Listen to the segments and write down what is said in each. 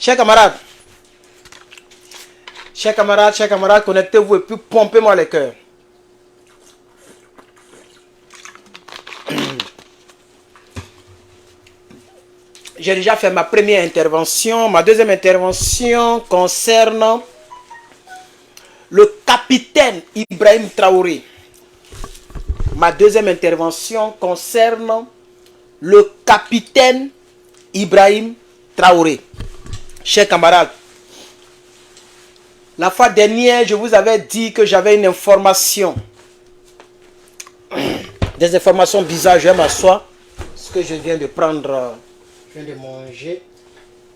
chers camarades, connectez-vous et puis pompez-moi les cœurs. J'ai déjà fait ma première intervention. Ma deuxième intervention concerne le capitaine Ibrahim Traoré. Ma deuxième intervention concerne le capitaine Ibrahim Traoré. Chers camarades, la fois dernière, je vous avais dit que j'avais une information. Des informations bizarres. Je vais m'asseoir. Ce que je viens de prendre, je viens de manger.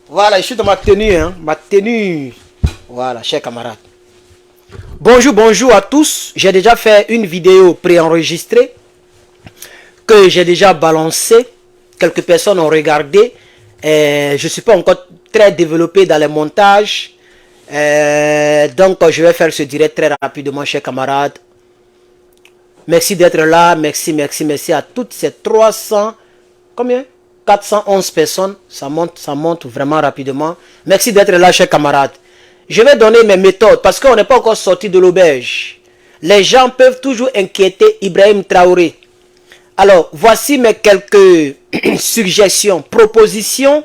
Voilà, je suis dans ma tenue. Hein, ma tenue. Voilà, chers camarades. Bonjour, bonjour à tous. J'ai déjà fait une vidéo préenregistrée que j'ai déjà balancée. Quelques personnes ont regardé. Je ne suis pas encore très développé dans les montages. Donc, je vais faire ce direct très rapidement, chers camarades. Merci d'être là. Merci, merci, merci à toutes ces 300... Combien? 411 personnes. Ça monte vraiment rapidement. Merci d'être là, chers camarades. Je vais donner mes méthodes parce qu'on n'est pas encore sorti de l'auberge. Les gens peuvent toujours inquiéter Ibrahim Traoré. Alors, voici mes quelques suggestions, propositions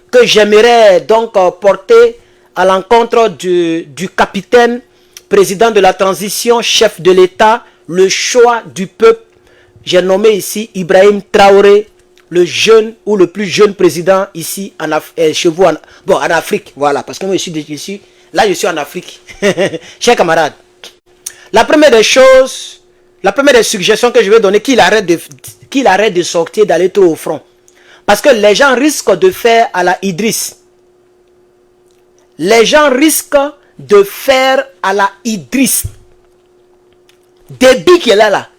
que j'aimerais donc porter à l'encontre du capitaine, président de la transition, chef de l'État, le choix du peuple. J'ai nommé ici Ibrahim Traoré, le jeune ou le plus jeune président ici chez vous, en Afrique. Voilà, parce que moi je suis là, je suis en Afrique. Chers camarades, la première des choses, la première des suggestions que je vais donner, qu'il arrête de sortir, d'aller trop au front. Parce que les gens risquent de faire à la Idriss. Les gens risquent de faire à la Idriss. Déby qui est là.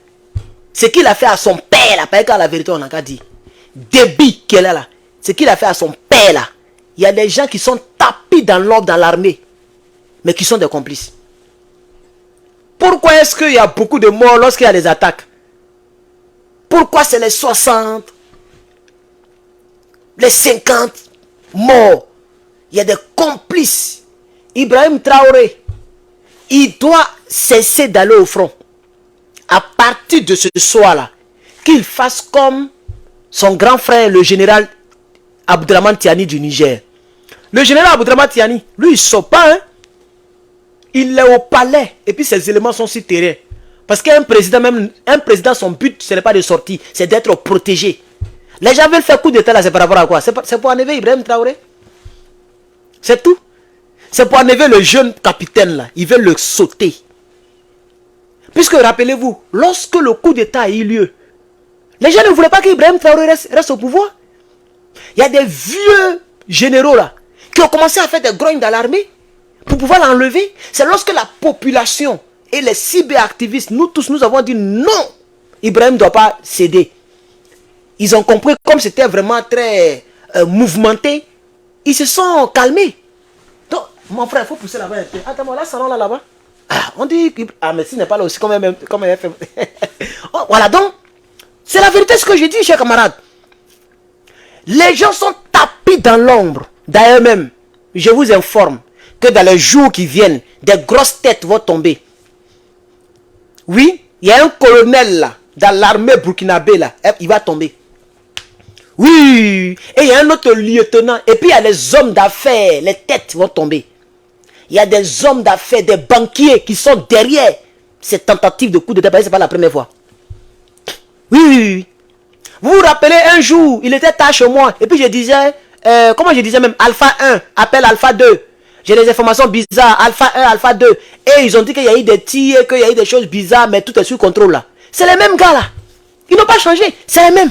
Ce qu'il a fait à son père là. Pas qu'à la vérité on a qu'à dire. Déby qui est là. Ce qu'il a fait à son père là. Il y a des gens qui sont tapis dans l'ordre dans l'armée. Mais qui sont des complices. Pourquoi est-ce qu'il y a beaucoup de morts lorsqu'il y a des attaques? Pourquoi c'est les 60, les 50 morts? Il y a des complices. Ibrahim Traoré, il doit cesser d'aller au front. À partir de ce soir-là, qu'il fasse comme son grand frère, le général Abdourahmane Tiani du Niger. Le général Abdourahmane Tiani, lui, il ne sort pas, hein? Il est au palais. Et puis ses éléments sont sur terrain. Parce qu'un président, son but, ce n'est pas de sortir, c'est d'être protégé. Les gens veulent faire coup d'état là, c'est par rapport à quoi? C'est pour enlever Ibrahim Traoré. C'est tout. C'est pour enlever le jeune capitaine là. Ils veulent le sauter. Puisque rappelez-vous, lorsque le coup d'état a eu lieu, les gens ne voulaient pas qu'Ibrahim Traoré reste au pouvoir. Il y a des vieux généraux là qui ont commencé à faire des grognes dans l'armée pour pouvoir l'enlever. C'est lorsque la population et les cyberactivistes, nous tous, nous avons dit non, Ibrahim ne doit pas céder. Ils ont compris, comme c'était vraiment très mouvementé, ils se sont calmés. Donc, mon frère, il faut pousser là-bas un peu. Attends-moi, là, salon là-bas. Ah, on dit que... Ah, mais s'il n'est pas là aussi, comme elle fait. Oh, voilà, donc, c'est la vérité ce que je dis, chers camarades. Les gens sont tapis dans l'ombre. D'ailleurs même, je vous informe que dans les jours qui viennent, des grosses têtes vont tomber. Oui, il y a un colonel là, dans l'armée burkinabé là, il va tomber. Oui, et il y a un autre lieutenant, et puis il y a les hommes d'affaires, les têtes vont tomber. Il y a des hommes d'affaires, des banquiers qui sont derrière ces tentatives de coup d'état, ce n'est pas la première fois. Oui. Vous vous rappelez un jour, il était tard chez moi, et puis je disais, comment je disais même, Alpha 1, appelle Alpha 2. J'ai des informations bizarres, Alpha 1, Alpha 2. Et ils ont dit qu'il y a eu des tirs, qu'il y a eu des choses bizarres, mais tout est sous contrôle là. C'est les mêmes gars là. Ils n'ont pas changé, c'est les mêmes.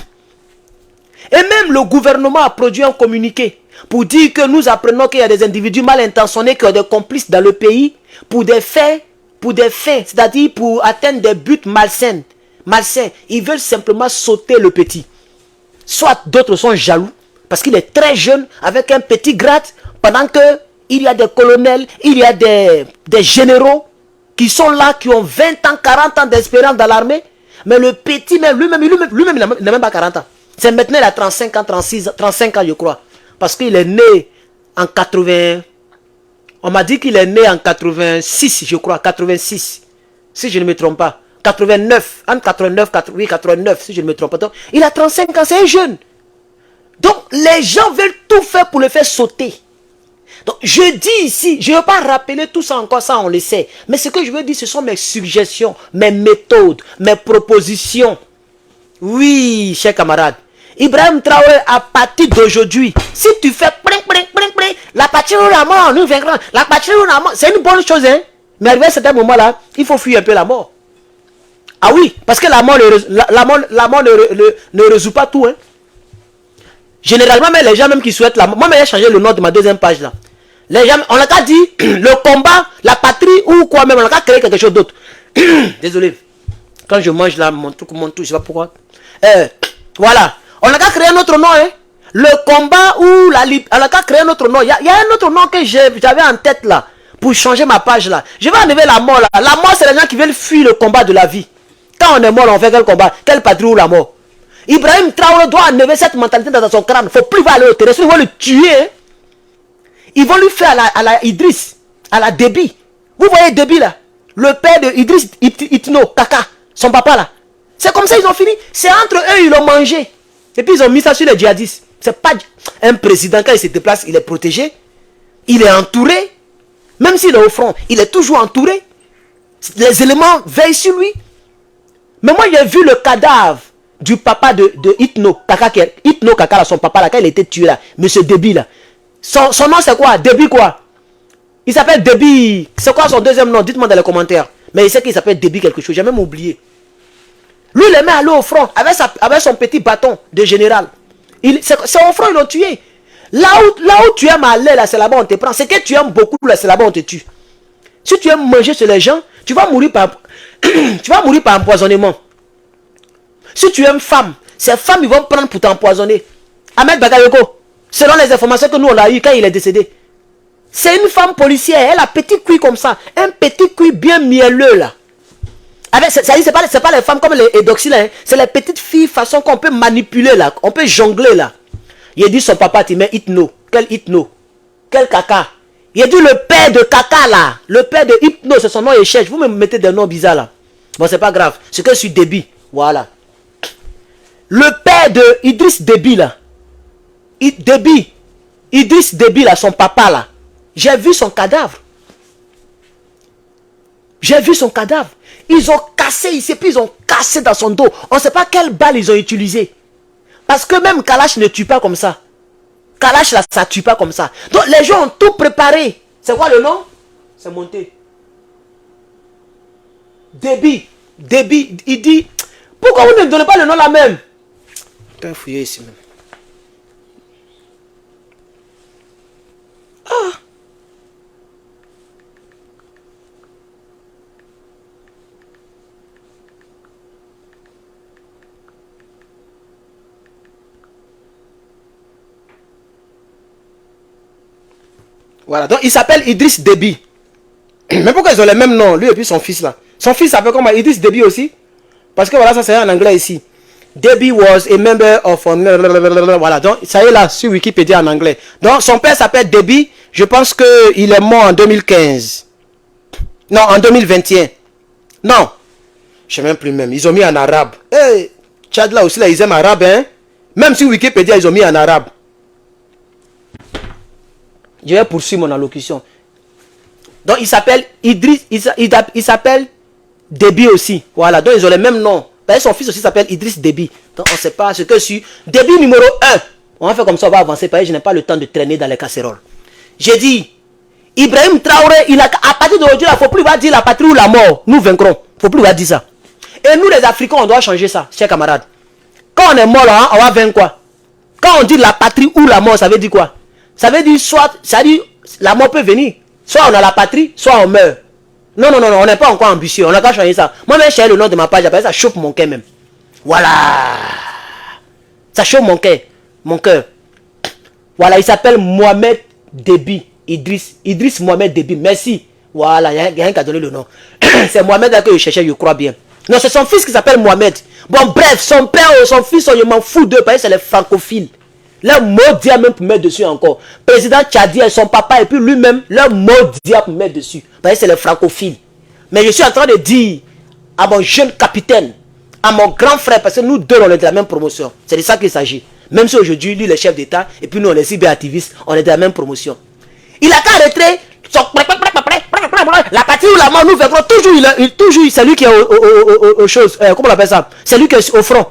Et même le gouvernement a produit un communiqué pour dire que nous apprenons qu'il y a des individus mal intentionnés qui ont des complices dans le pays pour des faits, c'est-à-dire pour atteindre des buts malsains. Ils veulent simplement sauter le petit. Soit d'autres sont jaloux parce qu'il est très jeune avec un petit grade pendant que il y a des colonels, il y a des généraux qui sont là, qui ont 20 ans, 40 ans d'expérience dans l'armée. Mais le petit, lui-même, il n'a même pas 40 ans. C'est maintenant, il a 35 ans, 35 ans, je crois. Parce qu'il est né en 80. On m'a dit qu'il est né en 86, je crois, 86. Si je ne me trompe pas. 89, entre 89, oui, 89, si je ne me trompe pas. Donc, il a 35 ans, c'est un jeune. Donc, les gens veulent tout faire pour le faire sauter. Donc, je dis ici, je ne veux pas rappeler tout ça encore, ça on le sait. Mais ce que je veux dire, ce sont mes suggestions, mes méthodes, mes propositions. Oui, chers camarades. Ibrahim Traoré, à partir d'aujourd'hui, si tu fais la patrie ou la mort, nous vaincrons. La patrie ou la mort, c'est une bonne chose, hein. Mais arrivé à certain moment-là, il faut fuir un peu la mort. Ah oui, parce que la mort ne résout pas tout, hein. Généralement, même les gens même qui souhaitent la mort, moi, j'ai changé le nom de ma deuxième page là. Les gens, on a qu'à dit le combat, la patrie ou quoi même, on a qu'à créer quelque chose d'autre. Désolé. Quand je mange là, mon truc, je sais pas pourquoi. Voilà. On a qu'à créer un autre nom, hein. Le combat ou la liberté. On a qu'à créer un autre nom. Il y a un autre nom que j'avais en tête là. Pour changer ma page là. Je vais enlever la mort là. La mort, c'est les gens qui veulent fuir le combat de la vie. Quand on est mort, on fait quel combat? Quelle patrie ou la mort? Ibrahim Traoré doit enlever cette mentalité dans son crâne. Il ne faut plus aller au terrain. Ils vont le tuer. Hein. Ils vont lui faire à la Idriss, à la Déby. Vous voyez Déby là? Le père de Idriss Itno, Kaka, son papa là. C'est comme ça ils ont fini. C'est entre eux, ils l'ont mangé. Et puis ils ont mis ça sur les djihadistes. C'est pas un président, quand il se déplace, il est protégé. Il est entouré. Même s'il est au front, il est toujours entouré. Les éléments veillent sur lui. Mais moi, j'ai vu le cadavre du papa de Itno Kaka, Itno Kaka, là, son papa, là, quand il était tué là, monsieur Déby là. Son nom c'est quoi? Déby quoi? Il s'appelle Déby. C'est quoi son deuxième nom? Dites-moi dans les commentaires. Mais il sait qu'il s'appelle Déby quelque chose. J'ai même oublié. Lui, il aimait aller au front avec son petit bâton de général. C'est au front, ils l'ont tué. Là où tu aimes aller, là, c'est là-bas on te prend. C'est que tu aimes beaucoup, là, c'est là-bas on te tue. Si tu aimes manger sur les gens, tu vas mourir par, tu vas mourir par empoisonnement. Si tu aimes femme, ces femmes, ils vont prendre pour t'empoisonner. Ahmed Bakayoko, selon les informations que nous on a eues quand il est décédé, c'est une femme policière, elle a petit cuit comme ça, un petit cuit bien mielleux là. C'est pas les femmes comme les Edoxy là, hein. C'est les petites filles façon qu'on peut manipuler là, on peut jongler là. Il a dit son papa, tu mets Itno. Quel Itno? Quel Kaka? Il a dit le père de Kaka là, le père de Hypno, c'est son nom et cherche. Vous me mettez des noms bizarres là. Bon, c'est pas grave. C'est que je suis Déby. Voilà. Le père de Idriss Déby là. Idriss Déby là, son papa là. J'ai vu son cadavre. J'ai vu son cadavre. Ils ont cassé ici, puis ils ont cassé dans son dos. On ne sait pas quelle balle ils ont utilisé. Parce que même Kalash ne tue pas comme ça. Kalash là, ça ne tue pas comme ça. Donc les gens ont tout préparé. C'est quoi le nom? C'est monté. Déby. Déby, il dit, pourquoi vous ne donnez pas le nom là même? Putain, fouiller ici même. Ah. Voilà, donc il s'appelle Idriss Déby. Mais pourquoi ils ont les mêmes noms, lui et puis son fils là? Son fils s'appelle comment? Idriss Déby aussi? Parce que voilà, ça c'est en anglais ici. Déby was a member of... Voilà, donc ça y est là, sur Wikipédia en anglais. Donc son père s'appelle Déby, je pense qu'il est mort en 2015. Non, en 2021. Non, je sais même plus même, ils ont mis en arabe. Hey, Tchad là aussi, là, ils aiment arabe, hein? Même sur Wikipédia, ils ont mis en arabe. Je vais poursuivre mon allocution. Donc il s'appelle Idriss, il s'appelle Déby aussi. Voilà, donc ils ont les mêmes noms. Son fils aussi s'appelle Idriss Déby. Donc on ne sait pas ce que je suis. Déby numéro 1. On va faire comme ça, on va avancer. Parce que je n'ai pas le temps de traîner dans les casseroles. J'ai dit, Ibrahim Traoré, à partir d'aujourd'hui, il ne faut plus dire la patrie ou la mort. Nous vaincrons. Il ne faut plus dire ça. Et nous les Africains, on doit changer ça, chers camarades. Quand on est mort là, on va vaincre quoi? Quand on dit la patrie ou la mort, ça veut dire quoi? Ça veut dire soit, ça dit la mort peut venir. Soit on a la patrie, soit on meurt. Non, non, non, non, on n'est pas encore ambitieux. On n'a qu'à changer ça. Moi-même, j'ai le nom de ma page. Ça chauffe mon cœur même. Voilà. Ça chauffe mon cœur. Mon cœur. Voilà, il s'appelle Mohamed Déby. Idriss Mohamed Déby. Merci. Voilà, il y a un qui a donné le nom. C'est Mohamed là que je cherchais, je crois bien. Non, c'est son fils qui s'appelle Mohamed. Bon, bref, son père ou son fils, je m'en fous d'eux parce que c'est les francophiles. Leur maudit même pour mettre dessus encore. Président tchadien, son papa et puis lui-même, leur maudit pour mettre dessus. Parce que c'est les francophiles. Mais je suis en train de dire à mon jeune capitaine, à mon grand frère, parce que nous deux, on est de la même promotion. C'est de ça qu'il s'agit. Même si aujourd'hui, lui, le chef d'État, et puis nous, on est cyberactivistes, on est de la même promotion. Il a qu'à rentrer, la partie où la main nous verrons, toujours, c'est lui qui est aux choses, comment on appelle ça? C'est lui qui est au front.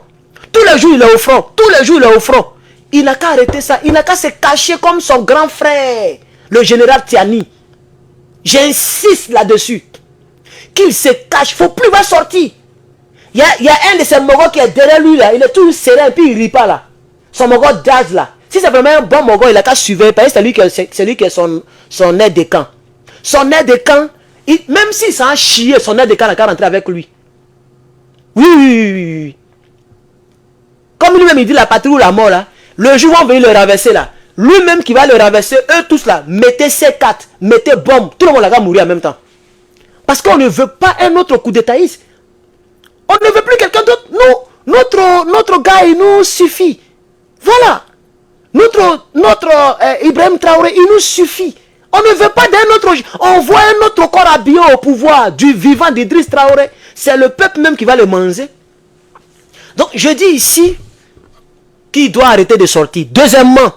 Tous les jours, il est au front. Tous les jours, il est au front. Il n'a qu'à arrêter ça. Il n'a qu'à se cacher comme son grand frère, le général Tiani. J'insiste là-dessus. Qu'il se cache. Il ne faut plus voir sortir. Il y a un de ces mogos qui est derrière lui là. Il est toujours serein et puis il ne rit pas là. Son mogo Daz là. Si c'est vraiment un bon mogo, il n'a qu'à suivre. Parce que c'est lui qui est son aide de camp. Son aide de camp, même s'il s'en a chié, son aide de camp n'a qu'à rentrer avec lui. Oui. Comme lui-même il dit la patrie ou la mort là. Le jour où on va le renverser là. Lui-même qui va le renverser, eux tous là. Mettez C4, mettez bombe. Tout le monde va mourir en même temps. Parce qu'on ne veut pas un autre coup d'étaïsme. On ne veut plus quelqu'un d'autre. Nous, notre gars, il nous suffit. Voilà. Notre Ibrahim Traoré, il nous suffit. On ne veut pas d'un autre. On voit un autre corps habillé au pouvoir du vivant d'Idriss Traoré. C'est le peuple même qui va le manger. Donc, je dis ici qu'il doit arrêter de sortir. Deuxièmement,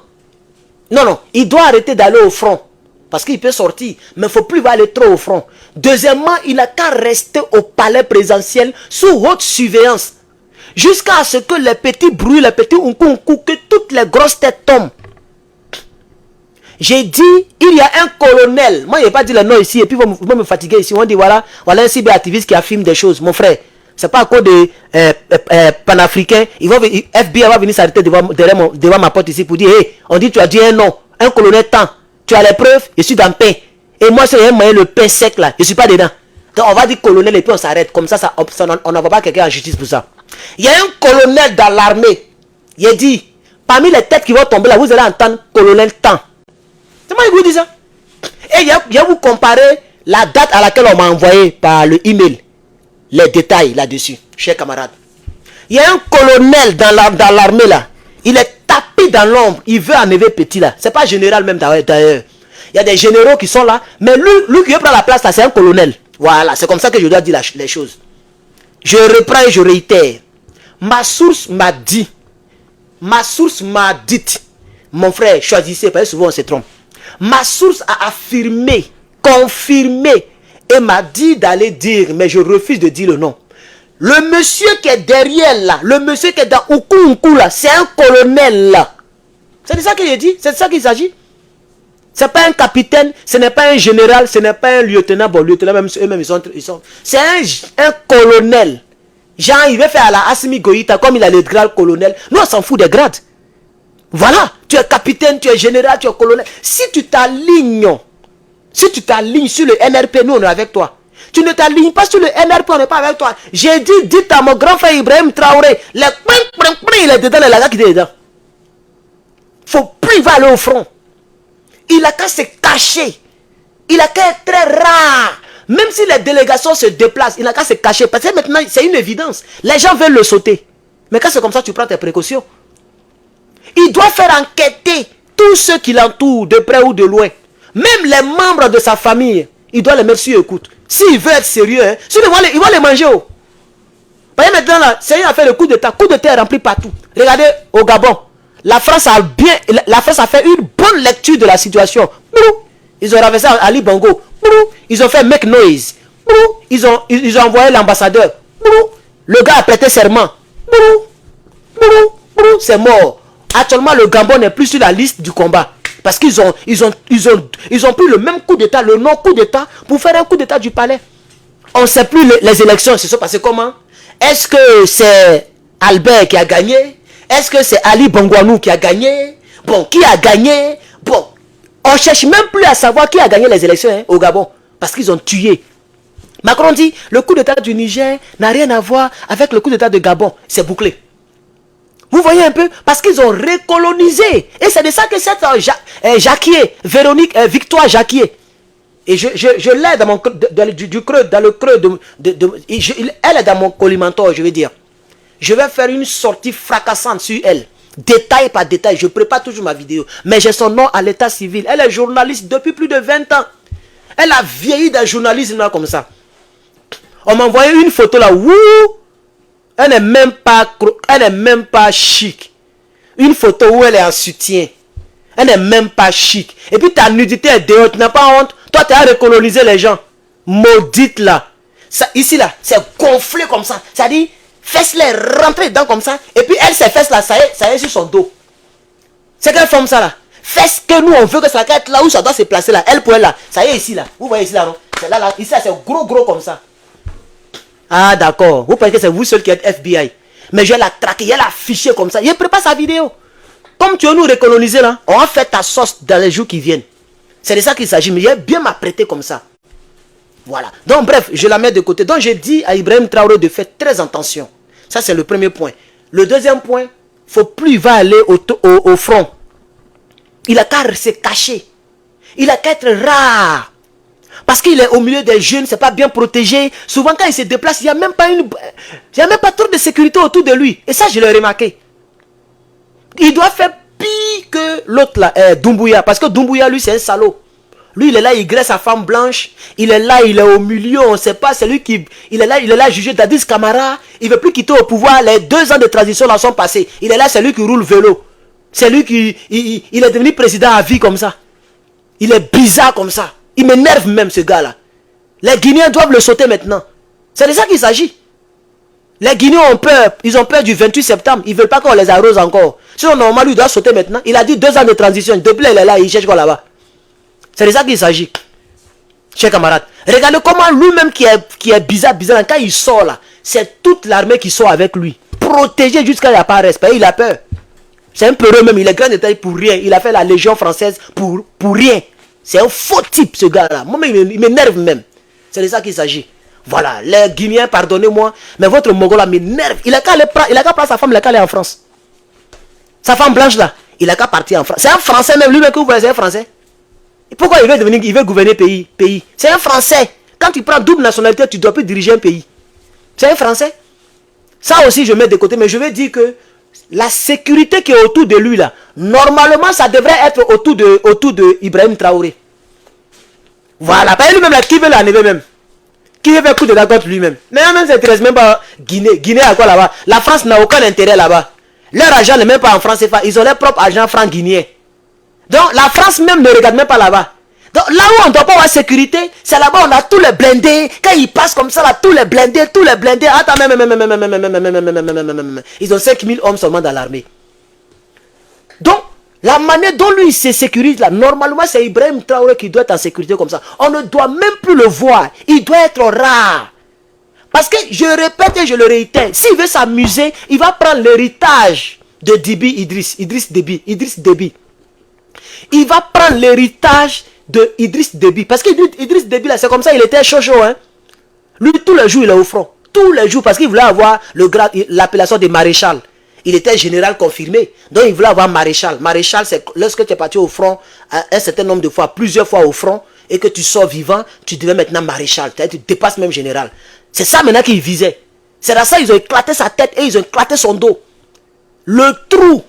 non, il doit arrêter d'aller au front. Parce qu'il peut sortir, mais il ne faut plus aller trop au front. Deuxièmement, il n'a qu'à rester au palais présidentiel sous haute surveillance. Jusqu'à ce que les petits bruits, les petits unkou, que toutes les grosses têtes tombent. J'ai dit, il y a un colonel. Moi, je n'ai pas dit le nom ici, et puis ils vont me fatiguer ici. On dit, voilà un cyberactiviste qui affirme des choses. Mon frère, c'est pas à cause de panafricains. FBI va venir s'arrêter devant ma porte ici pour dire, hey, on dit, tu as dit un nom. Un colonel tant. Tu as les preuves, je suis dans le pain. Et moi, c'est un moyen, le pain sec là. Je ne suis pas dedans. Donc, on va dire colonel et puis on s'arrête. Comme ça, on n'envoie pas quelqu'un en justice pour ça. Il y a un colonel dans l'armée. Il a dit, parmi les têtes qui vont tomber là, vous allez entendre colonel tant. C'est moi qui vous dis ça. Et il y a vous comparer la date à laquelle on m'a envoyé par le email. Les détails là-dessus, chers camarades. Il y a un colonel dans l'armée là. Il est tapé dans l'ombre. Il veut enlever petit là. C'est pas général même d'ailleurs. Il y a des généraux qui sont là. Mais lui qui veut prendre la place là, c'est un colonel. Voilà, c'est comme ça que je dois dire les choses. Je reprends et je réitère. Ma source m'a dit. Ma source m'a dit. Mon frère, choisissez, parce que souvent on se trompe. Ma source a affirmé, confirmé, et m'a dit d'aller dire, mais je refuse de dire le nom. Le monsieur qui est derrière là, le monsieur qui est dans Oukou là, c'est un colonel là. C'est de ça que j'ai dit, c'est de ça qu'il s'agit. Ce n'est pas un capitaine, ce n'est pas un général, ce n'est pas un lieutenant. Bon, lieutenant, même eux-mêmes, ils sont. C'est un colonel. Genre, il veut faire à la Assimi Goïta, comme il a le grade colonel. Nous, on s'en fout des grades. Voilà, tu es capitaine, tu es général, tu es colonel. Si tu t'alignes sur le NRP, nous, on est avec toi. Tu ne t'alignes pas sur le NRP, on n'est pas avec toi. J'ai dit, dites à mon grand frère Ibrahim Traoré, il est dedans, les lagas qui est dedans. Faut plus aller au front. Il a qu'à se cacher. Il a qu'à être très rare. Même si les délégations se déplacent, il n'a qu'à se cacher. Parce que maintenant, c'est une évidence. Les gens veulent le sauter. Mais quand c'est comme ça, tu prends tes précautions. Il doit faire enquêter tous ceux qui l'entourent, de près ou de loin. Même les membres de sa famille, il doit les mettre sur écoute. S'il veut être sérieux, hein, il va les manger. Oh. Voyez maintenant, là, c'est une affaire de coup d'État. Coup d'État est rempli partout. Regardez au Gabon. La France a fait une bonne lecture de la situation. Ils ont renversé Ali Bongo. Ils ont fait make noise. Ils ont envoyé l'ambassadeur. Le gars a prêté serment. C'est mort. Actuellement, le Gabon n'est plus sur la liste du combat. Parce qu'ils ont pris le même coup d'État, le non coup d'État, pour faire un coup d'État du palais. On ne sait plus les élections se sont passées comment. Est-ce que c'est Albert qui a gagné? Est-ce que c'est Ali Bongouanou qui a gagné? Bon, qui a gagné? Bon, on ne cherche même plus à savoir qui a gagné les élections hein, au Gabon. Parce qu'ils ont tué. Macron dit, le coup d'État du Niger n'a rien à voir avec le coup d'État de Gabon. C'est bouclé. Vous voyez un peu? Parce qu'ils ont recolonisé. Et c'est de ça que cette Jacquier, Victoire Jacquier. Et je l'ai dans mon dans le creux elle est dans mon collimateur, je vais dire. Je vais faire une sortie fracassante sur elle. Détail par détail, je prépare toujours ma vidéo. Mais j'ai son nom à l'état civil. Elle est journaliste depuis plus de 20 ans. Elle a vieilli d'un journalisme là comme ça. On m'a envoyé une photo là. Wouh! Elle n'est même pas chic. Une photo où elle est en soutien. Elle n'est même pas chic. Et puis ta nudité est dehors. Tu n'as pas honte. Toi, tu as recoloniser les gens. Maudite là. Ça, ici là, c'est gonflé comme ça. C'est-à-dire, fesses-les rentrer dedans comme ça. Et puis elle, ses fesses là, ça y est sur son dos. C'est quelle forme ça là? Fesses que nous on veut que ça être là où ça doit se placer là. Elle pour elle là. Ça y est ici là. Vous voyez ici là non? C'est là, ici là, c'est gros comme ça. Ah d'accord. Vous pensez que c'est vous seul qui êtes FBI. Mais je vais la traquer, je vais la ficher comme ça. Je prépare sa vidéo. Comme tu veux nous recoloniser là, on va faire ta sauce dans les jours qui viennent. C'est de ça qu'il s'agit. Mais je vais bien m'apprêter comme ça. Voilà. Donc bref, je la mets de côté. Donc j'ai dit à Ibrahim Traoré de faire très attention. Ça c'est le premier point. Le deuxième point, faut plus il va aller au front. Il a qu'à se cacher. Il a qu'à être rare. Parce qu'il est au milieu des jeunes, c'est pas bien protégé. Souvent quand il se déplace, il n'y a même pas trop de sécurité autour de lui. Et ça je l'ai remarqué. Il doit faire pire que l'autre là, Doumbouya. Parce que Doumbouya lui c'est un salaud. Lui, il est là, il graisse sa femme blanche. Il est là, il est au milieu, on ne sait pas. C'est lui qui... Il est là jugé Dadis Camara. Il ne veut plus quitter au pouvoir. Les 2 ans de transition là sont passés. Il est là, c'est lui qui roule vélo. C'est lui qui... Il est devenu président à vie comme ça. Il est bizarre comme ça. Il m'énerve même, ce gars-là. Les Guinéens doivent le sauter maintenant. C'est de ça qu'il s'agit. Les Guinéens ont peur. Ils ont peur du 28 septembre. Ils ne veulent pas qu'on les arrose encore. Sinon, normalement, il doit sauter maintenant. Il a dit 2 ans de transition. Depuis là, il est là, il cherche quoi là-bas. C'est de ça qu'il s'agit. Chers camarades, regardez comment lui-même qui est bizarre, quand il sort là, c'est toute l'armée qui sort avec lui. Protégé jusqu'à il n'y a pas respect, il a peur. C'est un peu heureux même, il est grand détail pour rien. Il a fait la Légion française pour rien. C'est un faux type ce gars-là. Moi-même, il m'énerve même. C'est de ça qu'il s'agit. Voilà, les Guinéens, pardonnez-moi, mais votre Mongol là m'énerve. Il a qu'à prendre sa femme, il a qu'à aller en France. Sa femme blanche là, il a qu'à partir en France. C'est un Français même, lui-même que vous voyez, c'est un Français. Pourquoi il veut gouverner pays? C'est un Français. Quand tu prends double nationalité, tu ne dois plus diriger un pays. C'est un Français. Ça aussi, je mets de côté. Mais je vais dire que la sécurité qui est autour de lui, là, normalement, ça devrait être autour de Ibrahim Traoré. Voilà. Pas lui-même, là, qui veut l'enlever même? Qui veut faire coup de la contre lui-même? Mais on ne s'intéresse même pas à Guinée. Guinée à quoi là-bas? La France n'a aucun intérêt là-bas. Leur argent n'est même pas en France CFA. Ils ont leur propre argent franc guinéen. Donc la France même ne regarde même pas là-bas. Donc là où on ne doit pas avoir sécurité, c'est là-bas on a tous les blindés. Quand ils passent comme ça là, tous les blindés. Attends, ils ont 5000 hommes seulement dans l'armée. Donc la manière dont lui il se sécurise là, normalement c'est Ibrahim Traoré qui doit être en sécurité comme ça. On ne doit même plus le voir. Il doit être rare. Parce que je répète et je le réitère, s'il veut s'amuser, il va prendre l'héritage de Idriss Déby. Il va prendre l'héritage de Idriss Déby. Parce que Idriss Déby, là, c'est comme ça, il était chaud, hein. Lui, tous les jours, il est au front. Tous les jours, parce qu'il voulait avoir l'appellation de maréchal. Il était général confirmé. Donc, il voulait avoir maréchal. Maréchal, c'est lorsque tu es parti au front un certain nombre de fois, plusieurs fois au front, et que tu sors vivant, tu deviens maintenant maréchal. Tu dépasses même général. C'est ça maintenant qu'il visait. C'est à ça qu'ils ont éclaté sa tête et ils ont éclaté son dos. Le trou.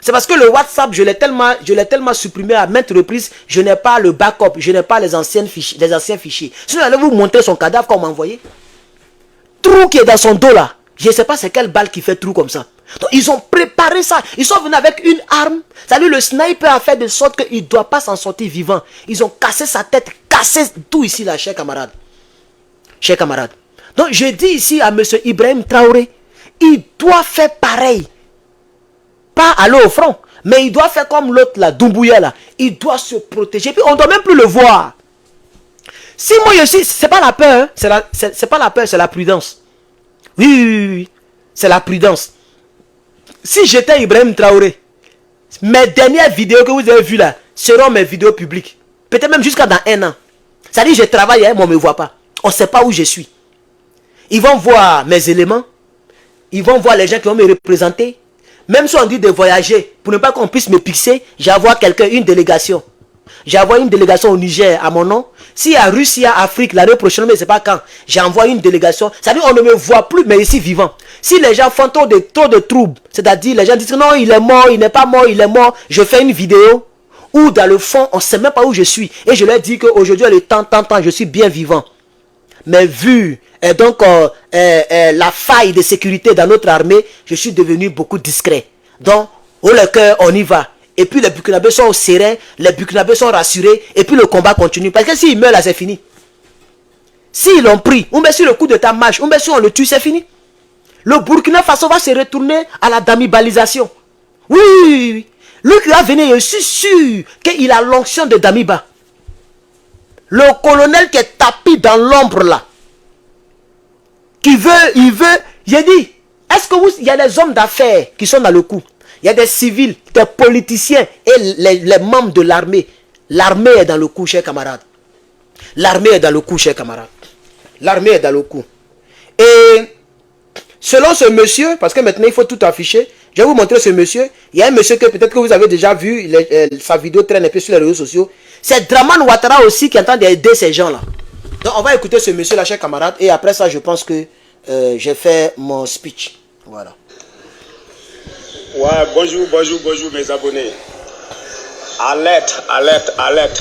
C'est parce que le WhatsApp, je l'ai tellement supprimé à maintes reprises, je n'ai pas le backup, je n'ai pas les anciens fichiers. Sinon, allez vous montrer son cadavre qu'on m'a envoyé. Trou qui est dans son dos là. Je ne sais pas c'est quelle balle qui fait trou comme ça. Donc, ils ont préparé ça. Ils sont venus avec une arme. C'est-à-dire le sniper a fait de sorte qu'il ne doit pas s'en sortir vivant. Ils ont cassé sa tête, cassé tout ici là, chers camarades. Chers camarades. Donc, je dis ici à M. Ibrahim Traoré, il doit faire pareil. Pas aller au front, mais il doit faire comme l'autre là, Doumbouya là. Il doit se protéger. Puis on ne doit même plus le voir. Si moi je suis, c'est pas la peur, hein? C'est pas la peur, c'est la prudence. Oui. C'est la prudence. Si j'étais Ibrahim Traoré, mes dernières vidéos que vous avez vues là seront mes vidéos publiques. Peut-être même jusqu'à dans 1 an. Ça dit je travaille, hein, mais on ne me voit pas. On ne sait pas où je suis. Ils vont voir mes éléments. Ils vont voir les gens qui vont me représenter. Même si on dit de voyager, pour ne pas qu'on puisse me pixer, j'envoie quelqu'un, une délégation. J'ai envoyé une délégation au Niger à mon nom. Si à Russie, à Afrique, l'année prochaine, mais c'est pas quand, j'ai envoyé une délégation. C'est-à-dire on ne me voit plus, mais ici vivant. Si les gens font trop de troubles, c'est-à-dire les gens disent que non, il est mort, il n'est pas mort, il est mort. Je fais une vidéo où dans le fond, on ne sait même pas où je suis. Et je leur dis qu'aujourd'hui, le temps, je suis bien vivant. Mais vu donc la faille de sécurité dans notre armée, je suis devenu beaucoup discret. Donc, au le cœur, on y va. Et puis les Burkinabés sont sereins, les Burkinabés sont rassurés, et puis le combat continue. Parce que s'ils meurent là, c'est fini. S'ils l'ont pris, on met sur le coup de ta marche, on met sur on le tue, c'est fini. Le Burkina Faso va se retourner à la damibalisation. Oui, oui, oui. Lui qui va venir, je suis sûr qu'il a l'onction de Damiba. Le colonel qui est tapis dans l'ombre là, il veut, j'ai dit, est-ce que il y a des hommes d'affaires qui sont dans le coup? Il y a des civils, des politiciens et les membres de l'armée. L'armée est dans le coup, chers camarades. L'armée est dans le coup, chers camarades. L'armée est dans le coup. Et selon ce monsieur, parce que maintenant il faut tout afficher, je vais vous montrer ce monsieur. Il y a un monsieur que peut-être que vous avez déjà vu, sa vidéo traîne un peu sur les réseaux sociaux. C'est Draman Ouattara aussi qui est en train d'aider ces gens-là. Donc on va écouter ce monsieur-là, chers camarades. Et après ça, je pense que j'ai fait mon speech. Voilà. Ouais, bonjour mes abonnés. Alerte, alerte, alerte.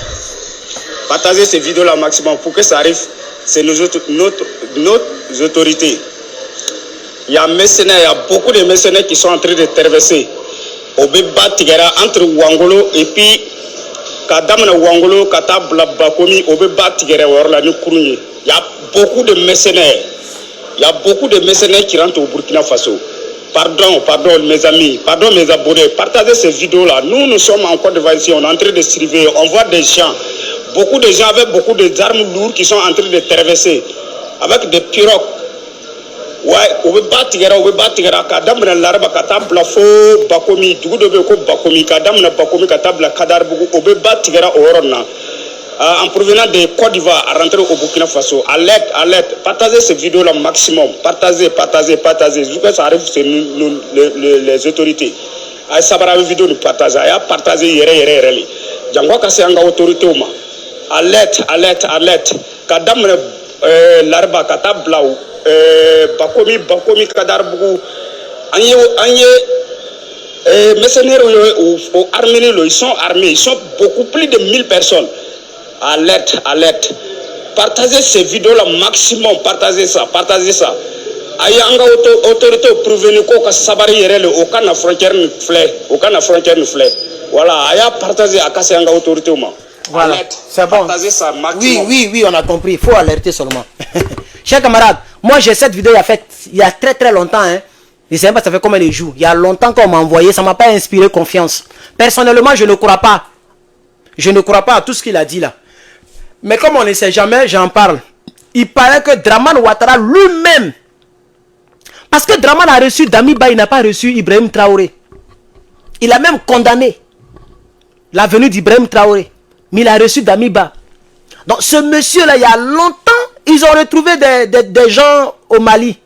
Partagez ces vidéos-là au maximum pour que ça arrive. C'est nos autorités. Il y a mercenaires, il y a beaucoup de mercenaires qui sont en train de traverser. Au Béba Tigera entre Ouangolo et puis Kadamana Ouangolo, Katabla Bakomi, au Béba Tigera, Orlani Kourouni. Il y a beaucoup de mercenaires. Il y a beaucoup de mercenaires qui rentrent au Burkina Faso. Pardon mes amis, pardon mes abonnés, partagez ces vidéos-là. Nous sommes en Côte d'Ivoire ici, on est en train de surveiller, on voit des gens, beaucoup de gens avec beaucoup d'armes lourdes qui sont en train de traverser, avec des pirogues. Ouais, on veut battre, kadamna larba katabla fo bakomi, dugudobe ko bakomi, kadamna bakomi katabla kadarbugu, on veut battre orona. En provenant de Côte d'Ivoire à rentrer au Burkina Faso. Alerte, alerte. Partagez ces vidéos-là maximum. Partagez. Jusqu'à ça arrive, c'est nous, les autorités. Aïe, ça va vidéo nous partager. Aïe, partager, yere. Django kase anga autorité ou ma. Alerte. Kadam larba katablaou. Bakomi kadarbugu. Anye mercenaires ou armés, ils sont armés. Ils sont beaucoup plus de 1000 personnes. Alerte. Partagez ces vidéos-là maximum. Partagez ça. Aïe, autorité prévenue qu'au sabari yerele, aucun frontière ne flait. Voilà, aïe, partagez à casser en autorité. Voilà, c'est bon. Partagez ça maximum. Oui, on a compris. Il faut alerter seulement. Chers camarades, moi j'ai cette vidéo il y a très longtemps. Hein. Je ne sais pas ça fait combien de jours. Il y a longtemps qu'on m'a envoyé, ça ne m'a pas inspiré confiance. Personnellement, je ne crois pas. Je ne crois pas à tout ce qu'il a dit là. Mais comme on ne sait jamais, j'en parle. Il paraît que Draman Ouattara lui-même, parce que Draman a reçu Damiba, il n'a pas reçu Ibrahim Traoré. Il a même condamné la venue d'Ibrahim Traoré. Mais il a reçu Damiba. Donc ce monsieur-là, il y a longtemps, ils ont retrouvé des gens au Mali.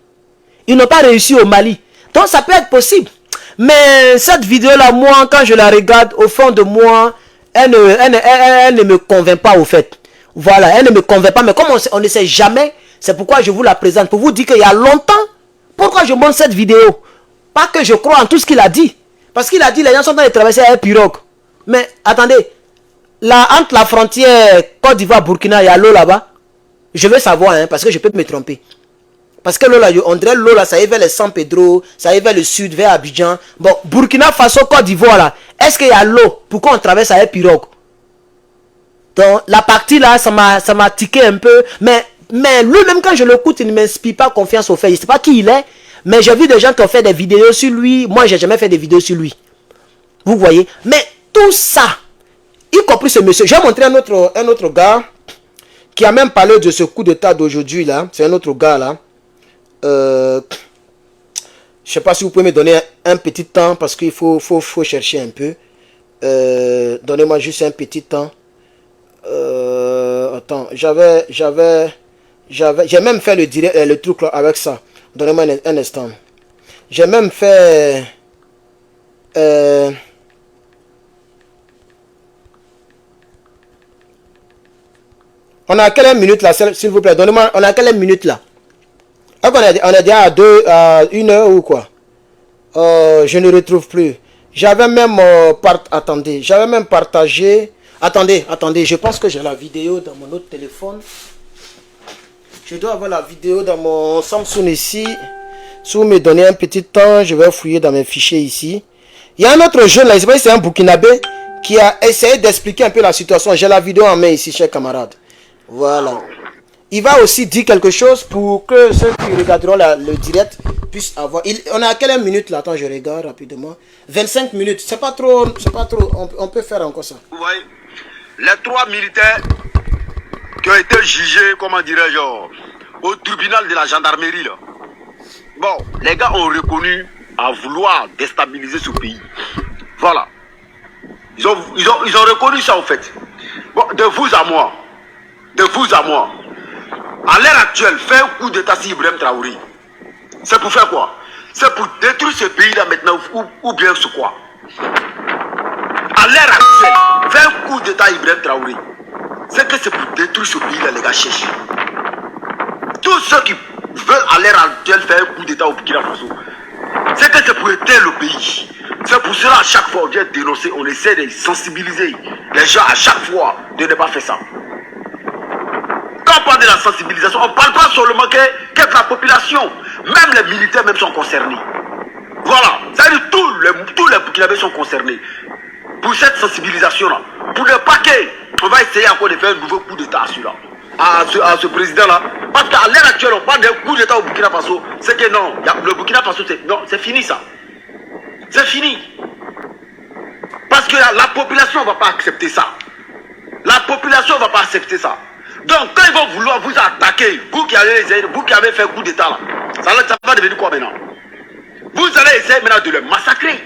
Ils n'ont pas réussi au Mali. Donc ça peut être possible. Mais cette vidéo-là, moi, quand je la regarde, au fond de moi, elle ne me convainc pas au fait. Voilà, elle ne me convainc pas. Mais comme on ne sait jamais, c'est pourquoi je vous la présente. Pour vous dire qu'il y a longtemps, pourquoi je montre cette vidéo? Pas que je crois en tout ce qu'il a dit. Parce qu'il a dit les gens sont en train de traverser un pirogue. Mais attendez, là, entre la frontière Côte d'Ivoire-Burkina, il y a l'eau là-bas. Je veux savoir, hein, parce que je peux me tromper. Parce que l'eau là, on dirait l'eau là, ça y est vers le San Pedro, ça y est vers le sud, vers Abidjan. Bon, Burkina Faso, Côte d'Ivoire là, est-ce qu'il y a l'eau? Pourquoi on traverse à un pirogue? Donc la partie là, ça m'a tiqué un peu. Mais lui-même quand je l'écoute, il ne m'inspire pas confiance au fait. Je ne sais pas qui il est. Mais j'ai vu des gens qui ont fait des vidéos sur lui. Moi, j'ai jamais fait des vidéos sur lui. Vous voyez? Mais tout ça, y compris ce monsieur. Je vais montrer un autre gars qui a même parlé de ce coup d'état d'aujourd'hui là. C'est un autre gars là. Je ne sais pas si vous pouvez me donner un petit temps parce qu'il faut chercher un peu. Donnez-moi juste un petit temps. Attends, j'ai même fait le truc là avec ça. Donnez-moi un instant. J'ai même fait On a quelle minute là, s'il vous plaît? Donnez-moi, on a quelle minute là? On est déjà à 1 heure ou quoi? Je ne retrouve plus. J'avais même attendez, j'avais même partagé. Attendez, je pense que j'ai la vidéo dans mon autre téléphone. Je dois avoir la vidéo dans mon Samsung ici. Si vous me donnez un petit temps, je vais fouiller dans mes fichiers ici. Il y a un autre jeune là, c'est un Burkinabé qui a essayé d'expliquer un peu la situation. J'ai la vidéo en main ici, chers camarades. Voilà. Il va aussi dire quelque chose pour que ceux qui regarderont le direct puissent avoir. On a à quelle minute là? Attends, je regarde rapidement. 25 minutes. C'est pas trop. On peut faire encore ça. Vous voyez, les 3 militaires qui ont été jugés, comment dirais-je, au tribunal de la gendarmerie là. Bon, les gars ont reconnu à vouloir déstabiliser ce pays. Voilà. Ils ont reconnu ça en fait. Bon, de vous à moi. À l'heure actuelle, faire un coup d'état sur Ibrahim Traoré. C'est pour faire quoi? C'est pour détruire ce pays-là maintenant ou bien ce quoi? À l'heure actuelle, faire un coup d'état Ibrahim Traoré. C'est que c'est pour détruire ce pays-là, les gars, cherchent. Tous ceux qui veulent à l'heure actuelle faire un coup d'état au Burkina Faso, c'est que c'est pour éteindre le pays. C'est pour cela, à chaque fois, on vient dénoncer, on essaie de sensibiliser les gens à chaque fois de ne pas faire ça. Quand on parle de la sensibilisation, on ne parle pas seulement que la population, même les militaires même sont concernés. Voilà, c'est-à-dire tous les Burkinabés sont concernés pour cette sensibilisation-là. Pour ne pas qu'on va essayer encore de faire un nouveau coup d'état à celui-là, à ce président-là. Parce qu'à l'heure actuelle, on parle d'un coup d'état au Burkina Faso. C'est que non, le Burkina Faso, c'est fini ça. C'est fini. Parce que la population ne va pas accepter ça. La population ne va pas accepter ça. Donc, quand ils vont vouloir vous attaquer, vous qui avez fait un coup d'état là, ça va devenir quoi maintenant? Vous allez essayer maintenant de les massacrer.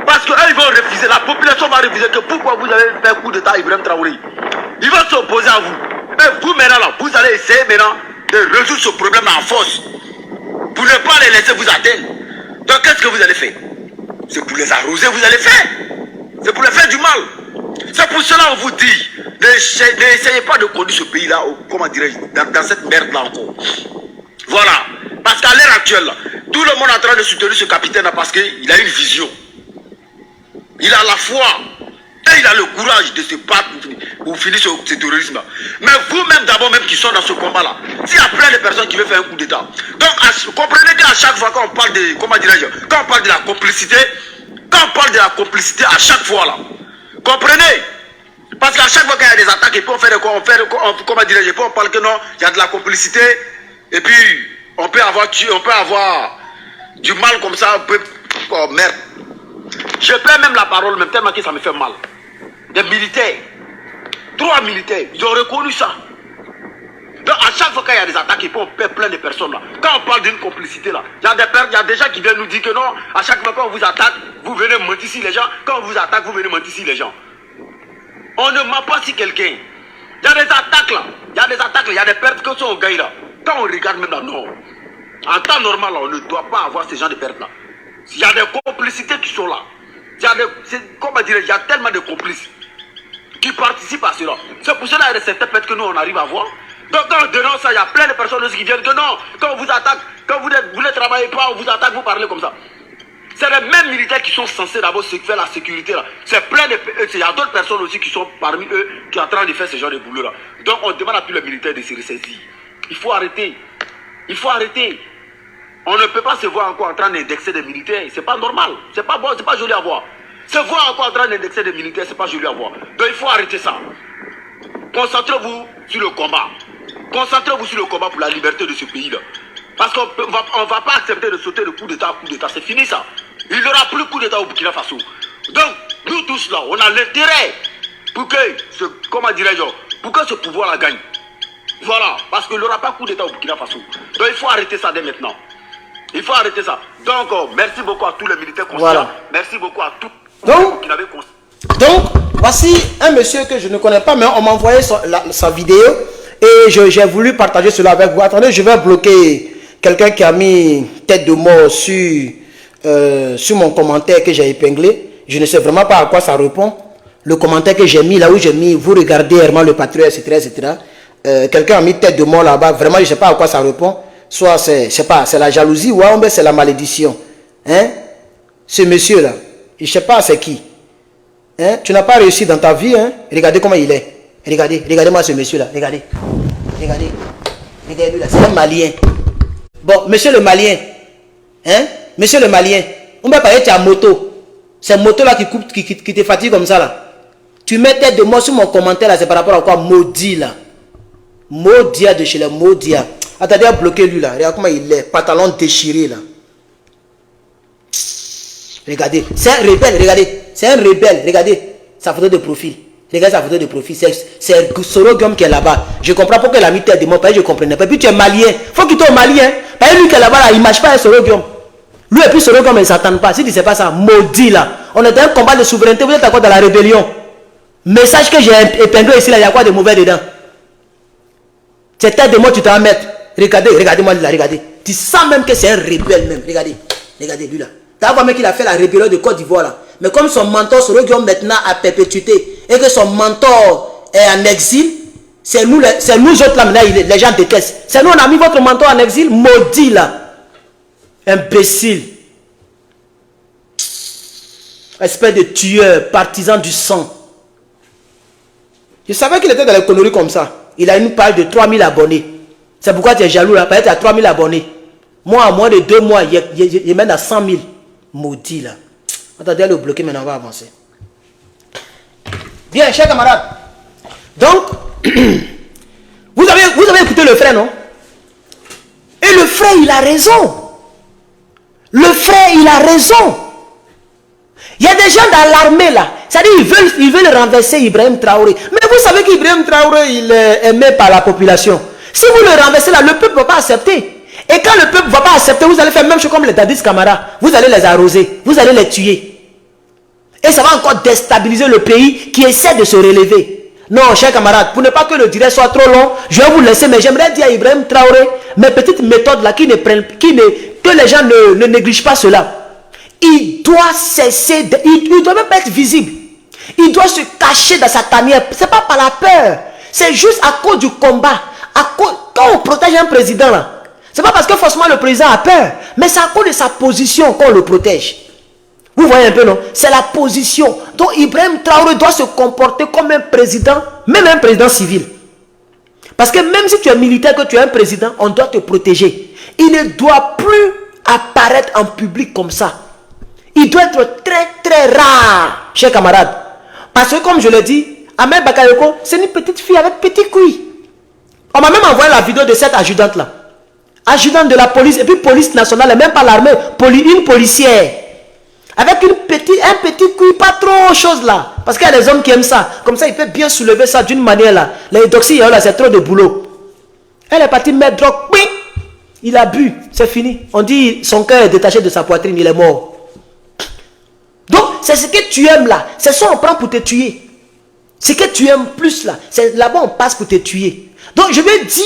Parce qu'eux, ils vont refuser, la population va refuser que pourquoi vous avez fait un coup d'état à Ibrahim Traoré. Ils vont s'opposer à vous. Mais vous maintenant là, vous allez essayer maintenant de résoudre ce problème en force. Pour ne pas les laisser vous atteindre. Donc, qu'est-ce que vous allez faire? C'est pour les arroser, vous allez faire. C'est pour les faire du mal. C'est pour cela qu'on vous dit, n'essayez pas de conduire ce pays-là, comment dirais-je, dans cette merde-là encore. Voilà. Parce qu'à l'heure actuelle, là, tout le monde est en train de soutenir ce capitaine-là parce qu'il a une vision. Il a la foi. Et il a le courage de se battre pour finir ce terrorisme-là. Mais vous-même d'abord, même qui sont dans ce combat-là, s'il y a plein de personnes qui veulent faire un coup d'État. Donc, comprenez qu'à chaque fois qu'on parle de, comment dirais-je, quand on parle de la complicité, à chaque fois là, comprenez? Parce qu'à chaque fois qu'il y a des attaques, et puis on fait comment dirais-je, on parle que non, il y a de la complicité, et puis on peut avoir du mal comme ça, un peu, oh merde. Je perds même la parole, même tellement que ça me fait mal. Des militaires, 3 militaires, ils ont reconnu ça. Donc à chaque fois qu'il y a des attaques, et puis on perd plein de personnes là. Quand on parle d'une complicité là, il y a des gens qui viennent nous dire que non, à chaque fois qu'on vous attaque, vous venez mentir sur les gens. Quand on vous attaque, vous venez mentir sur les gens. On ne ment pas sur quelqu'un. Il y a des attaques là, il y a des pertes que sont au gars là. Quand on regarde même là, non. En temps normal là, on ne doit pas avoir ces gens de pertes là. Il y a des complicités qui sont là. Comment dire, il y a tellement de complices qui participent à cela. C'est pour cela qu'il y a certaines pertes que nous on arrive à voir. Donc quand on dénonce ça, il y a plein de personnes aussi qui viennent que non, quand on vous attaque, quand vous ne travaillez pas, on vous attaque, vous parlez comme ça. C'est les mêmes militaires qui sont censés d'abord faire la sécurité là. C'est plein de... Il y a d'autres personnes aussi qui sont parmi eux qui sont en train de faire ce genre de boulot là. Donc on demande à tous les militaires de se ressaisir. Il faut arrêter. Il faut arrêter. On ne peut pas se voir encore en train d'indexer des militaires. C'est pas normal. C'est pas bon, c'est pas joli à voir. Se voir encore en train d'indexer des militaires, c'est pas joli à voir. Donc il faut arrêter ça. Concentrez-vous sur le combat. Concentrez-vous sur le combat pour la liberté de ce pays-là. Parce qu'on ne va pas accepter de sauter de coup d'état à coup d'état. C'est fini ça. Il n'y aura plus coup d'état au Burkina Faso. Donc, nous tous là, on a l'intérêt pour que ce pouvoir-là gagne. Voilà. Parce qu'il n'y aura pas coup d'état au Burkina Faso. Donc, il faut arrêter ça dès maintenant. Il faut arrêter ça. Donc, merci beaucoup à tous les militaires conscients. Voilà. Merci beaucoup à tous qui l'avaient conscience. Donc, voici un monsieur que je ne connais pas, mais on m'a envoyé sa vidéo et j'ai voulu partager cela avec vous. Attendez, je vais bloquer quelqu'un qui a mis tête de mort sur mon commentaire que j'ai épinglé. Je ne sais vraiment pas à quoi ça répond. le commentaire que j'ai mis, là où j'ai mis, vous regardez Herman le Patriote, etc. Quelqu'un a mis tête de mort là-bas. Vraiment, je ne sais pas à quoi ça répond. Soit c'est, je sais pas, c'est la jalousie ou c'est la malédiction. Hein? Ce monsieur-là, je ne sais pas c'est qui. Hein? Tu n'as pas réussi dans ta vie. Hein? Regardez comment il est. Regardez-moi ce monsieur-là. Regardez lui là. C'est un Malien. Bon, monsieur le Malien. Hein? Monsieur le Malien. On va parler de ta moto. C'est moto là qui te fatigue comme ça là. Tu mets tête de mort sur mon commentaire là. C'est par rapport à quoi? Maudit là. Maudia de chez les Maudia. Attendez à bloquer lui là. Regarde comment il est. Pantalon déchiré là. Regardez. C'est un rebelle. Regardez. C'est un rebelle. Regardez sa photo de profil. Regardez sa photo de profil. C'est Sorogium qui est là-bas. Je comprends pourquoi il a mis tête de mort. Parce que je ne comprenais pas. Et puis tu es malien. Faut qu'il soit malien. Parce que lui qui est là-bas là, il ne marche pas avec Sorogium. Lui et puis Sorogium, ils ne s'attendent pas. Si tu ne sais pas ça, maudit là. On est dans un combat de souveraineté. Vous êtes encore dans la rébellion. Message que j'ai épinglé ici là. Il y a quoi de mauvais dedans? C'est tête de mort, tu t'en mets. Regardez-moi là, regardez. Tu sens même que c'est un rebelle même. Regardez lui là. Tu vois même qu'il a fait la rébellion de Côte d'Ivoire là. Mais comme son mentor Sorogium maintenant a perpétuité et que son mentor est en exil, c'est nous autres là maintenant, les gens détestent. C'est nous, on a mis votre mentor en exil, maudit là. Imbécile. Espèce de tueur, partisan du sang. Je savais qu'il était dans les conneries comme ça. Il a une page de 3000 abonnés. C'est pourquoi tu es jaloux là. Peut-être à 3000 abonnés. Moi, en moins de 2 mois, il mène à 100 000. Maudit là. Attendez à le bloquer, maintenant on va avancer. Bien, chers camarades. Donc, vous avez écouté le frère, non? Et le frère, il a raison. Le frère, il a raison. Il y a des gens dans l'armée là. C'est-à-dire ils veulent renverser Ibrahim Traoré. Mais vous savez qu'Ibrahim Traoré, il est aimé par la population. Si vous le renversez là, le peuple ne va pas accepter. Et quand le peuple ne va pas accepter, vous allez faire la même chose comme les Dadis Camara. Vous allez les arroser. Vous allez les tuer. Et ça va encore déstabiliser le pays qui essaie de se relever. Non, chers camarades, pour ne pas que le direct soit trop long, je vais vous laisser, mais j'aimerais dire à Ibrahim Traoré, mes petites méthodes là, que les gens ne négligent pas cela. Il doit cesser, il doit même pas être visible. Il doit se cacher dans sa tanière. Ce n'est pas par la peur. C'est juste à cause du combat. Quand on protège un président là, ce n'est pas parce que forcément le président a peur, mais c'est à cause de sa position qu'on le protège. Vous voyez un peu, non? C'est la position. Donc Ibrahim Traoré doit se comporter comme un président, même un président civil. Parce que même si tu es militaire, que tu es un président, on doit te protéger. Il ne doit plus apparaître en public comme ça. Il doit être très très rare, chers camarades. Parce que comme je l'ai dit, Ahmed Bakayoko, c'est une petite fille avec petit couille. On m'a même envoyé la vidéo de cette adjudante là. Adjudante de la police, et puis police nationale, et même pas l'armée, une policière. Avec un petit couille, pas trop chose là. Parce qu'il y a des hommes qui aiment ça. Comme ça, il peut bien soulever ça d'une manière là. Les doxy, là, c'est trop de boulot. Elle est partie mettre drogue. Oui. Il a bu. C'est fini. On dit son cœur est détaché de sa poitrine. Il est mort. Donc, c'est ce que tu aimes là. C'est ça on prend pour te tuer. Ce que tu aimes plus là. C'est là-bas on passe pour te tuer. Donc, je vais dire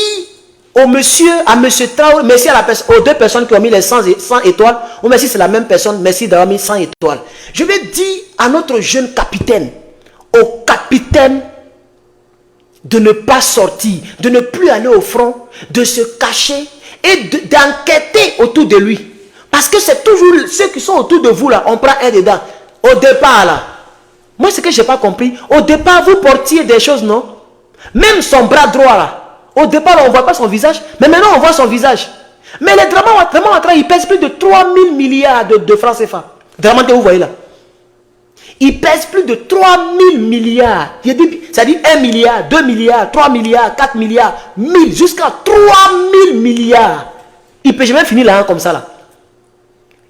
à monsieur Traoré, merci aux deux personnes qui ont mis les 100 étoiles, ou merci c'est la même personne, merci d'avoir mis 100 étoiles. Je vais dire à notre jeune capitaine, au capitaine, de ne pas sortir, de ne plus aller au front, de se cacher et d'enquêter autour de lui. Parce que c'est toujours ceux qui sont autour de vous là, on prend un dedans. Au départ là, moi ce que je n'ai pas compris, au départ vous portiez des choses, non? Même son bras droit là. Au départ, on ne voit pas son visage, mais maintenant on voit son visage. Mais les Dramane, il pèse plus de 3000 milliards de francs CFA. Dramane, vous voyez là. Il pèse plus de 3000 milliards. C'est-à-dire 1 milliard, 2 milliards, 3 milliards, 4 milliards, 1000, jusqu'à 3000 milliards. Il peut jamais finir là, comme ça là.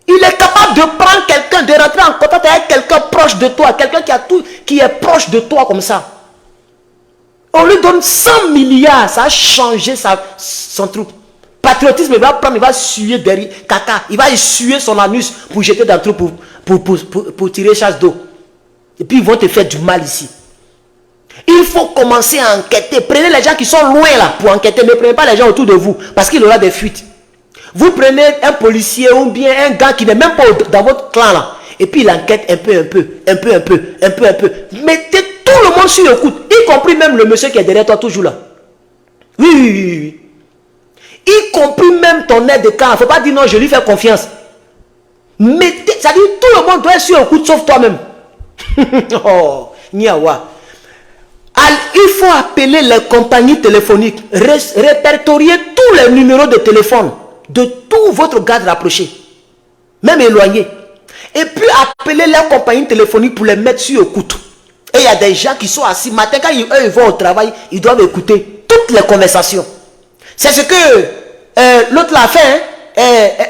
Il est capable de prendre quelqu'un, de rentrer en contact avec quelqu'un proche de toi, quelqu'un qui est proche de toi comme ça. On lui donne 100 milliards, ça a changé son truc. Patriotisme, il va prendre, il va suer derrière, caca, il va essuyer son anus pour jeter dans le truc pour tirer chasse d'eau. Et puis ils vont te faire du mal ici. Il faut commencer à enquêter. Prenez les gens qui sont loin là pour enquêter, ne prenez pas les gens autour de vous parce qu'il aura des fuites. Vous prenez un policier ou bien un gars qui n'est même pas dans votre clan là. Et puis il enquête un peu. Mettez tout le monde sur écoute, y compris même le monsieur qui est derrière toi, toujours là. Oui. Y compris même ton aide de camp. Il ne faut pas dire non, je lui fais confiance. Mettez, ça dit tout le monde doit être sur écoute sauf toi-même. Oh, Niawa. Il faut appeler les compagnies téléphoniques, répertorier tous les numéros de téléphone de tout votre garde rapproché, même éloigné. Et puis appeler les compagnies téléphoniques pour les mettre sur écoute. Et il y a des gens qui sont assis, matin quand ils vont au travail, ils doivent écouter toutes les conversations. C'est ce que l'autre l'a fait,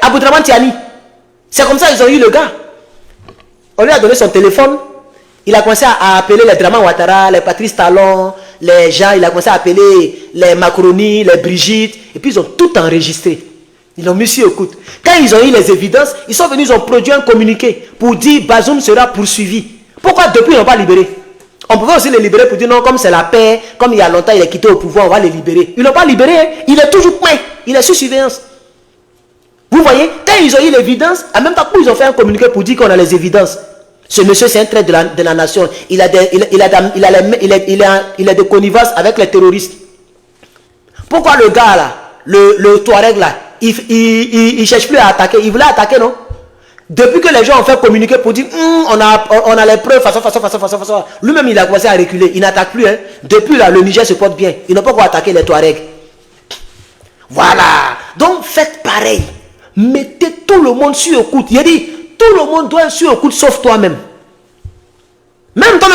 Aboudraman Tiani. C'est comme ça qu'ils ont eu le gars. On lui a donné son téléphone. Il a commencé à appeler les Draman Ouattara, les Patrice Talon, les gens. Il a commencé à appeler les Macroni, les Brigitte. Et puis ils ont tout enregistré. Ils l'ont mis sur écoute. Quand ils ont eu les évidences, ils sont venus, ils ont produit un communiqué pour dire Bazoum sera poursuivi. Pourquoi depuis ils n'ont pas libéré? On pouvait aussi les libérer pour dire non, comme c'est la paix, comme il y a longtemps il est quitté au pouvoir, on va les libérer. Ils ne l'ont pas libéré, hein. Il est toujours plein, il est sous surveillance. Vous voyez, quand ils ont eu l'évidence, en même temps ils ont fait un communiqué pour dire qu'on a les évidences. Ce monsieur c'est un trait de la nation. Il a des connivences avec les terroristes. Pourquoi le gars là, le Touareg là, il ne cherche plus à attaquer? Il voulait attaquer, non? Depuis que les gens ont fait communiquer pour dire on a les preuves, façon. Lui-même il a commencé à reculer. Il n'attaque plus. Hein. Depuis là, le Niger se porte bien. Il n'a pas encore attaqué les Touaregs. Voilà. Donc faites pareil. Mettez tout le monde sur écoute. Il a dit, tout le monde doit être sur écoute sauf toi-même. Même toi,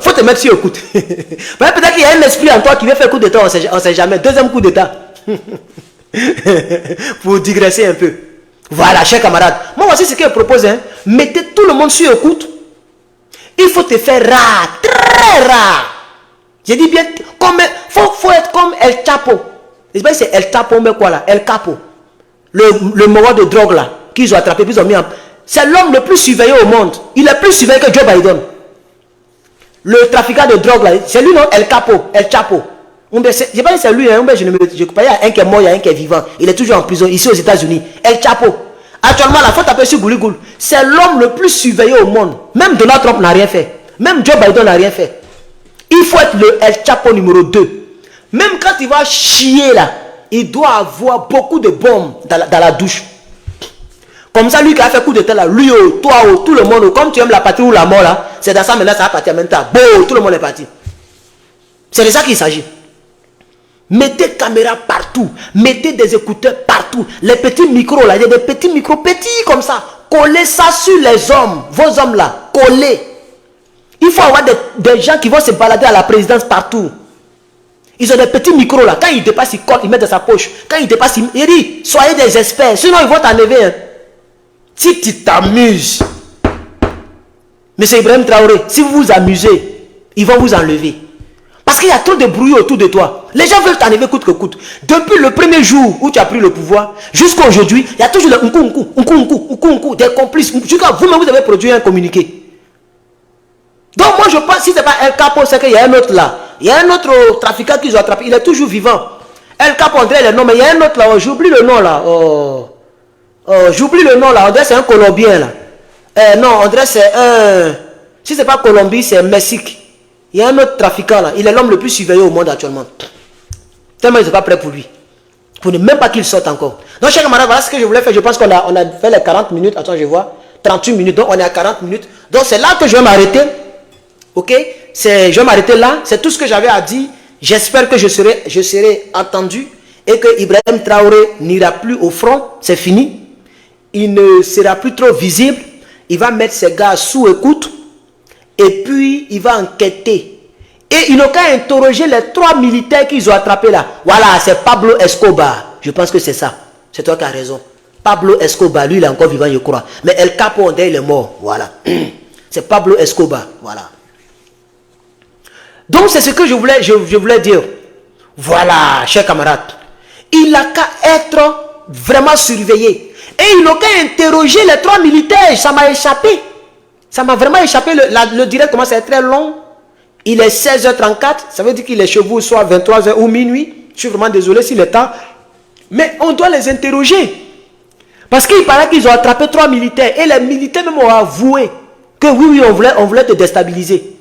faut te mettre sur écoute. Peut-être qu'il y a un esprit en toi qui veut faire coup d'état, on ne sait jamais. Deuxième coup d'état. Pour digresser un peu. Voilà, chers camarades. Moi, voici ce que je propose. Hein. Mettez tout le monde sur écoute. Il faut te faire rare, très rare. J'ai dit bien, faut être comme El Chapo. C'est El Chapo, mais quoi là? El Capo. Le mort de drogue là, qu'ils ont attrapé, puis ils ont mis en... C'est l'homme le plus surveillé au monde. Il est plus surveillé que Joe Biden. Le trafiquant de drogue là, c'est lui non? El Capo, El Chapo. Je ne sais pas si c'est lui, hein, je ne sais pas, il y a un qui est mort, il y a un qui est vivant. Il est toujours en prison, ici aux États-Unis. El Chapo. Actuellement, la faute appelle sur Gouligoul. C'est l'homme le plus surveillé au monde. Même Donald Trump n'a rien fait. Même Joe Biden n'a rien fait. Il faut être le El Chapo numéro 2. Même quand il va chier là, il doit avoir beaucoup de bombes dans la douche. Comme ça, lui qui a fait coup de tête là, lui, toi, tout le monde, comme tu aimes la patrie ou la mort là, c'est dans ça maintenant, ça va partir en même temps. Bon, tout le monde est parti. C'est de ça qu'il s'agit. Mettez caméra partout. Mettez des écouteurs partout. Les petits micros là, il y a des petits micros petits comme ça. Collez ça sur les hommes. Vos hommes là, collez. Il faut avoir des gens qui vont se balader à la présidence partout. Ils ont des petits micros là. Quand ils dépassent, ils collent, ils mettent dans sa poche. Quand ils dépassent, ils disent, soyez des experts. Sinon, ils vont t'enlever. Hein. Si tu t'amuses, Monsieur Ibrahim Traoré, si vous vous amusez, ils vont vous enlever. Parce qu'il y a trop de bruit autour de toi. Les gens veulent t'enlever coûte que coûte. Depuis le premier jour où tu as pris le pouvoir, jusqu'à aujourd'hui, il y a toujours des complices. Jusqu'à vous-même, vous avez produit un communiqué. Donc moi je pense, si ce n'est pas El Capo, c'est qu'il y a un autre là. Il y a un autre trafiquant qu'ils ont attrapé. Il est toujours vivant. El Capo, on dirait le nom, mais il y a un autre là. J'oublie le nom là. J'oublie le nom là. On dirait c'est un Colombien là. Non, on dirait c'est un... Si ce n'est pas Colombie, c'est Mexique. Il y a un autre trafiquant là. Il est l'homme le plus surveillé au monde actuellement. Tellement ils ne sont pas prêts pour lui. Pour ne même pas qu'il sorte encore. Donc, chers camarades, voilà ce que je voulais faire. Je pense qu'on a fait les 40 minutes. Attends, je vois. 38 minutes. Donc, on est à 40 minutes. Donc, c'est là que je vais m'arrêter. Ok? Je vais m'arrêter là. C'est tout ce que j'avais à dire. J'espère que je serai entendu. Et que Ibrahim Traoré n'ira plus au front. C'est fini. Il ne sera plus trop visible. Il va mettre ses gars sous écoute. Et puis, il va enquêter. Et ils n'ont qu'à interroger les 3 militaires qu'ils ont attrapés là. Voilà, c'est Pablo Escobar. Je pense que c'est ça. C'est toi qui as raison. Pablo Escobar, lui, il est encore vivant, je crois. Mais El Capo, il est mort. Voilà. C'est Pablo Escobar. Voilà. Donc, c'est ce que je voulais dire. Voilà, chers camarades. Il n'a qu'à être vraiment surveillé. Et ils n'ont qu'à interroger les 3 militaires. Ça m'a échappé. Ça m'a vraiment échappé. Le direct commence à être très long. Il est 16h34. Ça veut dire qu'il est chez vous soit 23h ou minuit. Je suis vraiment désolé s'il est tard. Mais on doit les interroger. Parce qu'il paraît qu'ils ont attrapé 3 militaires. Et les militaires même ont avoué que oui, on voulait te déstabiliser.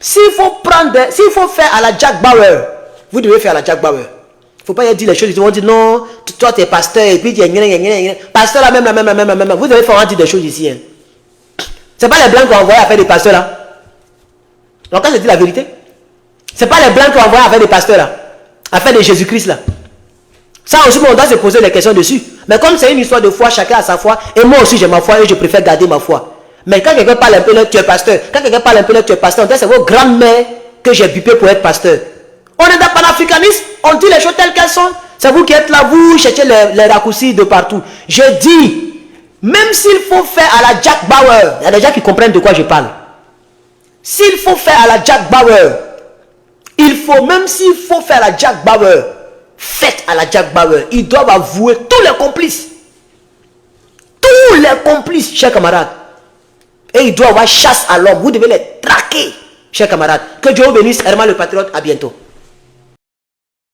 S'il faut faire à la Jack Bauer, vous devez faire à la Jack Bauer. Il ne faut pas dire les choses, ils vont dire non, toi tu es pasteur, et puis tu es pasteur là même. Vous devez faire dire des choses ici. Hein. Ce n'est pas les blancs qui ont envoyé à faire des pasteurs là. Donc quand je dis la vérité, ce n'est pas les blancs qui ont envoyé à faire des pasteurs là, à faire de Jésus-Christ là. Ça aussi, on doit se poser des questions dessus. Mais comme c'est une histoire de foi, chacun a sa foi, et moi aussi j'ai ma foi et je préfère garder ma foi. Mais quand quelqu'un parle un peu là, tu es pasteur. Quand quelqu'un parle un peu là, tu es pasteur. On dit c'est vos grandes-mères que j'ai bipé pour être pasteur. On est dans le panafricanisme, on dit les choses telles qu'elles sont. C'est vous qui êtes là, vous cherchez les raccourcis de partout. Je dis, même s'il faut faire à la Jack Bauer, il y a des gens qui comprennent de quoi je parle. S'il faut faire à la Jack Bauer, même s'il faut faire à la Jack Bauer, faites à la Jack Bauer. Ils doivent avouer tous les complices. Tous les complices, chers camarades. Et il doit avoir chasse à l'homme. Vous devez les traquer, chers camarades. Que Dieu vous bénisse. Herman le Patriote, à bientôt.